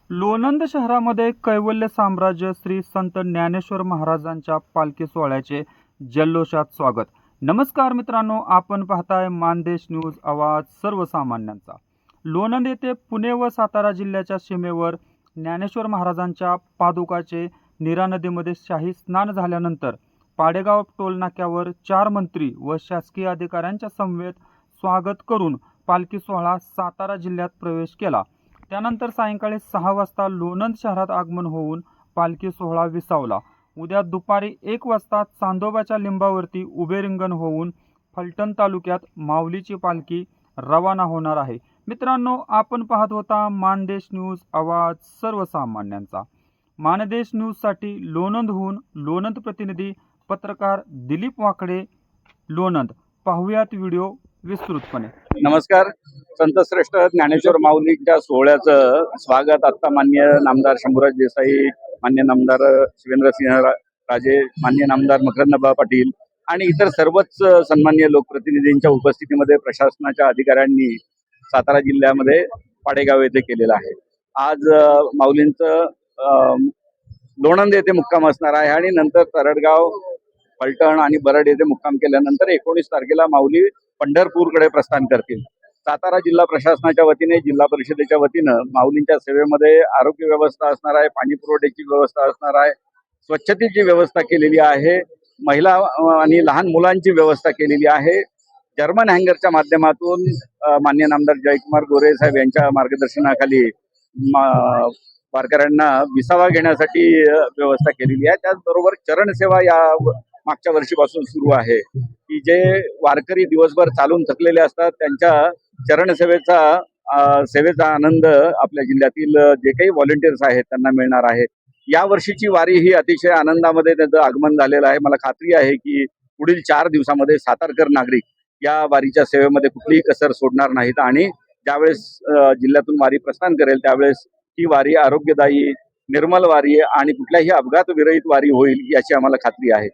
लोणंद शहरामध्ये कैवल्य साम्राज्य श्री संत ज्ञानेश्वर महाराजांच्या पालखी सोहळ्याचे जल्लोषात स्वागत। नमस्कार मित्रांनो, आपण पाहताय मानदेश न्यूज, आवाज सर्वसामान्यांचा। लोणंद येथे पुणे व सातारा जिल्ह्याच्या सीमेवर ज्ञानेश्वर महाराजांच्या पादुकाचे नीरा नदीमध्ये शाही स्नान झाल्यानंतर पाडेगाव टोल नाक्यावर 4 मंत्री व शासकीय अधिकाऱ्यांच्या समवेत स्वागत करून पालखी सोहळा सातारा जिल्ह्यात प्रवेश केला। त्यानंतर सायंकाळी 6 वाजता लोणंद शहरात आगमन होऊन पालखी सोहळा विसावला। उद्या दुपारी 1 वाजता चांदोबाच्या लिंबावरती उभे रिंगण होऊन फलटण तालुक्यात माऊलीची पालखी रवाना होणार आहे। मित्रांनो, आपण पाहत होता मानदेश न्यूज, आवाज सर्वसामान्यांचा। मानदेश न्यूजसाठी लोणंदहून लोणंद प्रतिनिधी पत्रकार दिलीप वाकडे, लोणंद। पाहुयात व्हिडिओ विस्तृतपणे। नमस्कार। संतश्रेष्ठ ज्ञानेश्वर माऊलींच्या सोहळ्याचं स्वागत आता माननीय नामदार शंभूराज देसाई, माननीय नामदार शिवेंद्रसिंह राजे, माननीय नामदार मकरंद पाटील आणि इतर सर्वच सन्माननीय लोकप्रतिनिधींच्या उपस्थितीमध्ये प्रशासनाच्या अधिकाऱ्यांनी सातारा जिल्ह्यामध्ये पाडेगाव येथे केलेलं आहे। आज माऊलींचं लोणंद येथे मुक्काम असणार आहे आणि नंतर तरडगाव, फलटण आणि बरड येथे मुक्काम केल्यानंतर 19 तारखेला माऊली पंढरपूरकडे प्रस्थान करतील। सातारा जिल्हा प्रशासनाच्या वतीने, जिल्हा परिषदेच्या वतीनं माऊलींच्या सेवेमध्ये आरोग्य व्यवस्था असणार आहे, पाणी पुरवठ्याची व्यवस्था असणार आहे, स्वच्छतेची व्यवस्था केलेली आहे, महिला आणि लहान मुलांची व्यवस्था केलेली आहे। जर्मन हँगरच्या माध्यमातून माननीय नामदार जयकुमार गोरे साहेब यांच्या मार्गदर्शनाखाली वारकऱ्यांना विसावा घेण्यासाठी व्यवस्था केलेली आहे। त्याचबरोबर चरणसेवा या मागच्या वर्षीपासून सुरू आहे की जे वारकरी दिवसभर चालून थकलेले असतात त्यांच्या सेवेचा आनंद आपल्या जिल्ह्यातील जे काही व्हॉलंटियर्स आहेत त्यांना मिळणार आहे। या वर्षीची वारी ही अतिशय आनंदामध्ये त्याचं आगमन झालेलं आहे। मला खात्री आहे की पुढील 4 दिवसामध्ये सातारकर नागरिक या वारीच्या सेवेमध्ये कुठलीही कसर सोडणार नाहीत आणि ज्यावेळेस जिल्ह्यातून वारी प्रस्थान करेल त्यावेळेस ही वारी आरोग्यदायी, निर्मल वारी आणि कुठल्याही अपघात विरहित वारी होईल याची आम्हाला खात्री आहे।